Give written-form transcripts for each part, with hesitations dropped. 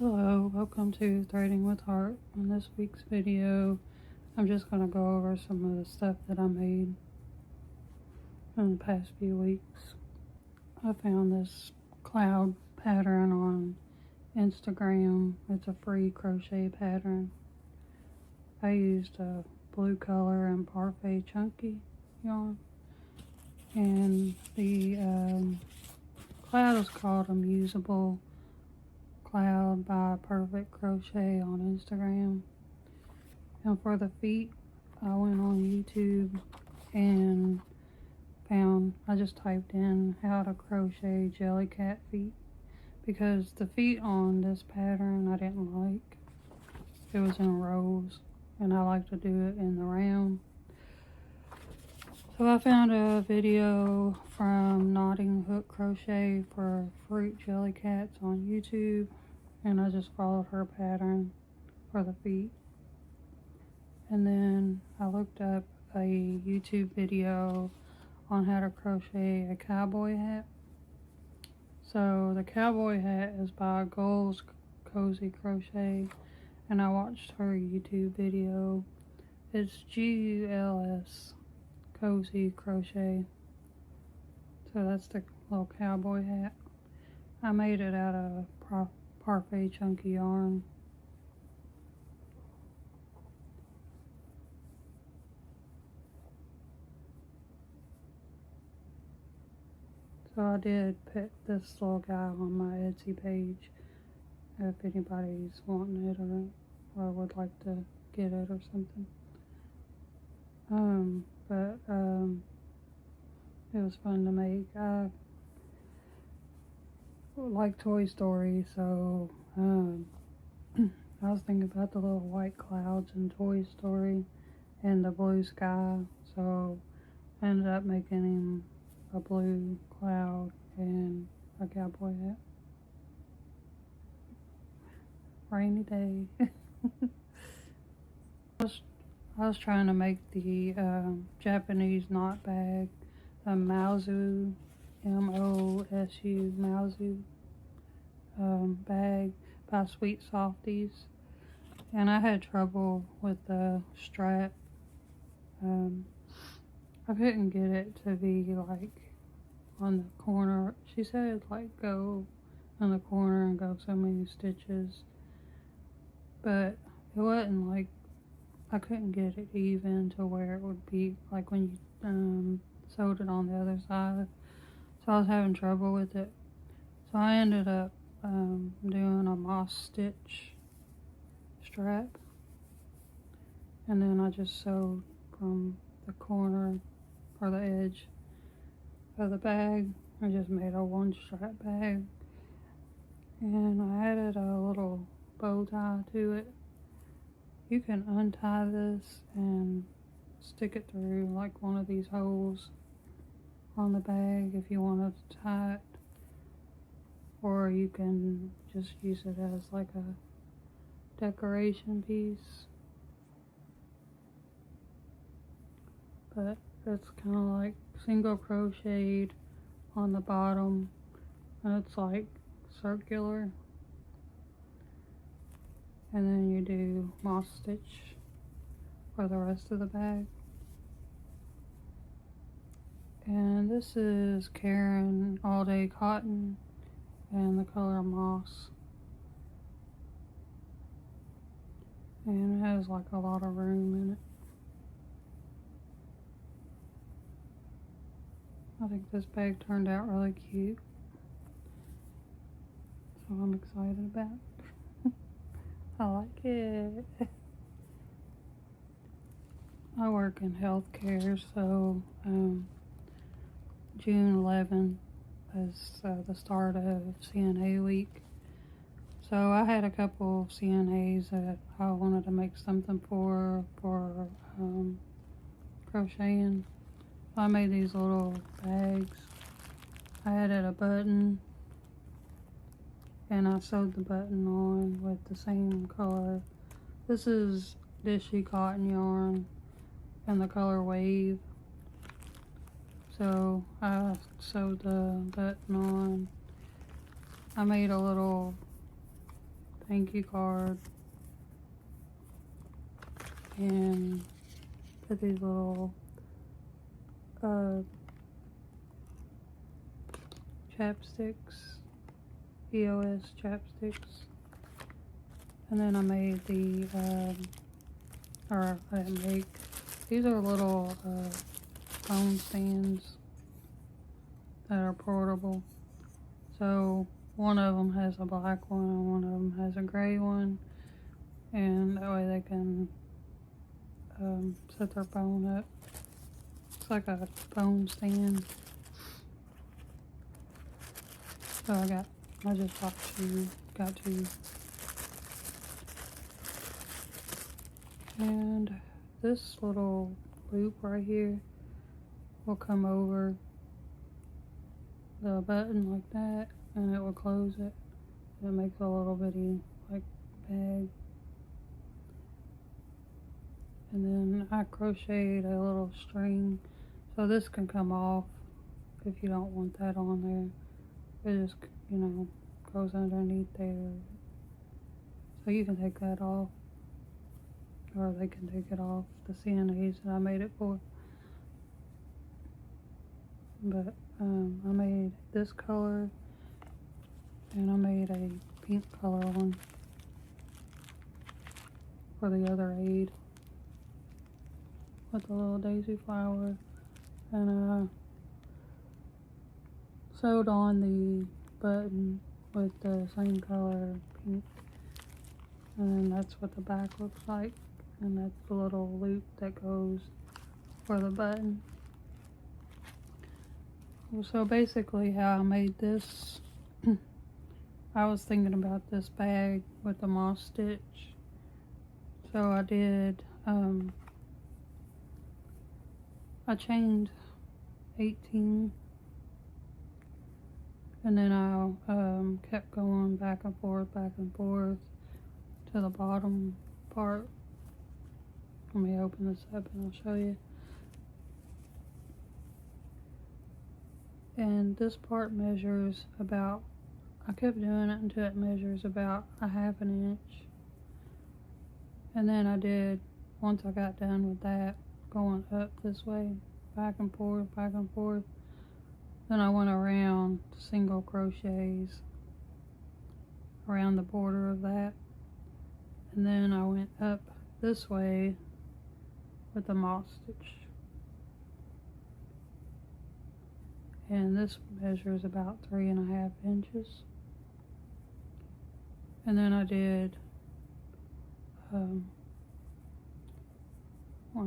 Hello, welcome to Threading with Heart. In this week's video, I'm just going to go over some of the stuff that I made in the past few weeks. I found this cloud pattern on Instagram. It's a free crochet pattern. I used a blue color and Parfait chunky yarn. And the cloud is called a Musable Cloud by Perfect Crochet on Instagram. And for the feet, I went on YouTube and I just typed in how to crochet jelly cat feet, because the feet on this pattern I didn't like. It was in rows and I like to do it in the round. So I found a video from Knotting Hook Crochet for fruit jelly cats on YouTube, and I just followed her pattern for the feet. And then I looked up a YouTube video on how to crochet a cowboy hat. So the cowboy hat is by Goals Cozy Crochet, and I watched her YouTube video. It's Guls Cozy Crochet. So that's the little cowboy hat. I made it out of Parfait chunky yarn. So I did put this little guy on my Etsy page if anybody's wanting it or would like to get it or something. It was fun to make. I like Toy Story, so I was thinking about the little white clouds in Toy Story and the blue sky, so I ended up making him a blue cloud and a cowboy hat. Rainy day. I was trying to make the Japanese knot bag, the Maozu, M-O-S-U, Maozu bag by Sweet Softies, and I had trouble with the strap. I couldn't get it to be like on the corner. She said like go on the corner and go so many stitches, but it wasn't like, I couldn't get it even to where it would be like when you sewed it on the other side. So I was having trouble with it. So I ended up doing a moss stitch strap, and then I just sewed from the corner or the edge of the bag. I just made a one strap bag, and I added a little bow tie to it. You can untie this and stick it through like one of these holes on the bag if you wanted to tie it, or you can just use it as like a decoration piece. But it's kind of like single crocheted on the bottom, and it's like circular. And then you do moss stitch for the rest of the bag. And this is Karen All Day Cotton and the color moss. And it has like a lot of room in it. I think this bag turned out really cute, so I'm excited about it. I like it. I work in healthcare, so June 11th is the start of CNA week. So I had a couple of CNAs that I wanted to make something for crocheting. I made these little bags. I added a button, and I sewed the button on with the same color. This is Dishy cotton yarn and the color Wave. So I sewed the button on. I made a little thank you card and put these little chapsticks, EOS chapsticks, and then I made the or I didn't make, these are little phone stands that are portable. So one of them has a black one and one of them has a gray one, and that way they can set their phone up. It's like a phone stand. So I just got two. And this little loop right here will come over the button like that, and it will close it. And it makes a little bitty like bag. And then I crocheted a little string, so this can come off if you don't want that on there. It just, you know, goes underneath there. So you can take that off, or they can take it off, the CNAs that I made it for. But I made this color, and I made a pink color one for the other aid with the little daisy flower, and sewed on the button with the same color pink, and then that's what the back looks like, and that's the little loop that goes for the button. So basically how I made this, I was thinking about this bag with the moss stitch. So I did, I chained 18, and then I kept going back and forth to the bottom part. Let me open this up and I'll show you. And this part measures about, I kept doing it until it measures about a ½ inch. And then I did, once I got done with that, going up this way, back and forth, then I went around single crochets around the border of that. And then I went up this way with the moss stitch. And this measures about 3½ inches. And then I did, when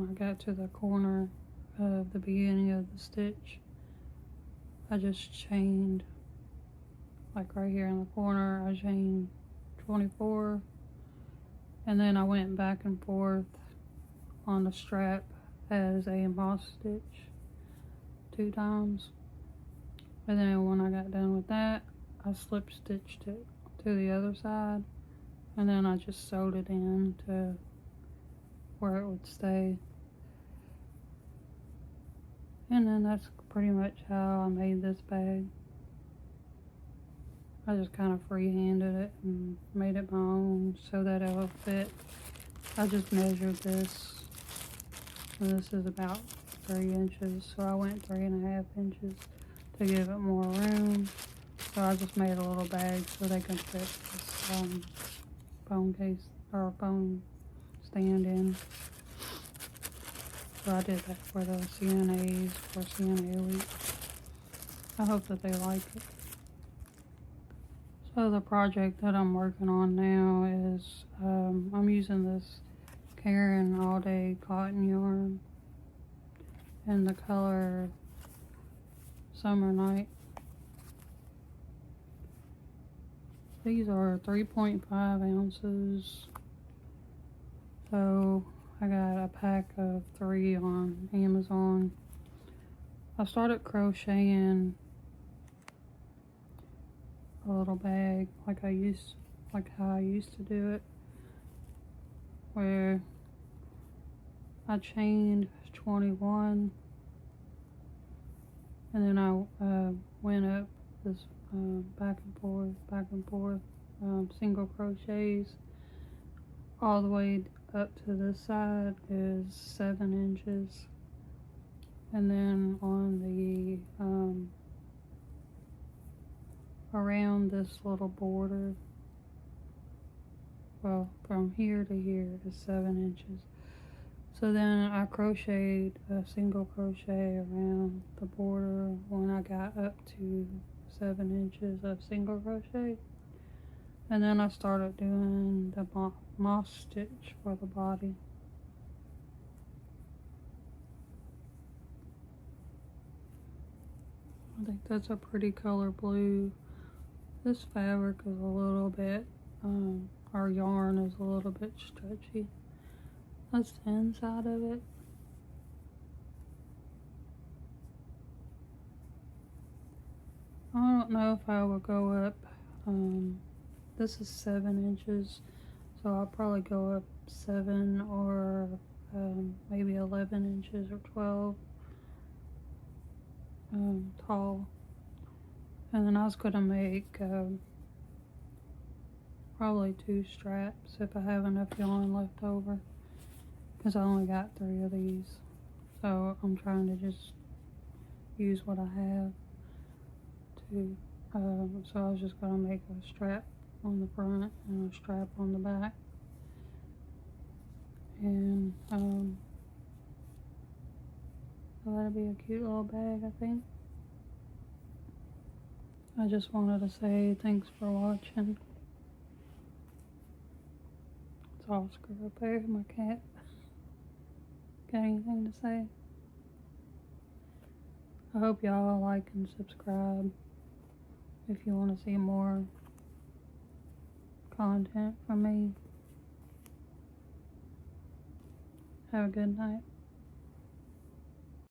I got to the corner of the beginning of the stitch, I just chained, like right here in the corner, I chained 24, and then I went back and forth on the strap as a moss stitch 2 times. And then when I got done with that, I slip stitched it to the other side, and then I just sewed it in to where it would stay. And then that's pretty much how I made this bag. I just kind of freehanded it and made it my own so that it would fit. I just measured this, and this is about 3 inches, so I went 3½ inches to give it more room. So I just made a little bag so they can fit this phone case or phone stand in. So I did that for the CNAs for CNA week. I hope that they like it. So the project that I'm working on now is I'm using this Karen all day cotton yarn in the color Summer Night. These are 3.5 ounces. So I got a pack of 3 on Amazon. I started crocheting a little bag like how I used to do it, where I chained 21, and then I went up this back and forth, single crochets all the way up to this side is 7 inches, and then on the around this little border, well, from here to here is 7 inches. So then I crocheted a single crochet around the border when I got up to 7 inches of single crochet, and then I started doing the moss stitch for the body. I think that's a pretty color blue. This fabric is a little bit, our yarn is a little bit stretchy. That's the inside of it. I don't know if I would go up, this is 7 inches, so I'll probably go up 7 or maybe 11 inches or 12 tall. And then I was going to make probably 2 straps if I have enough yarn left over, because I only got 3 of these, so I'm trying to just use what I have to, so I was just going to make a strap on the front and a strap on the back, and so that'll be a cute little bag, I think. I just wanted to say thanks for watching. It's Oscar up there, my cat. Got anything to say? I hope y'all like and subscribe if you want to see more content from me. Have a good night.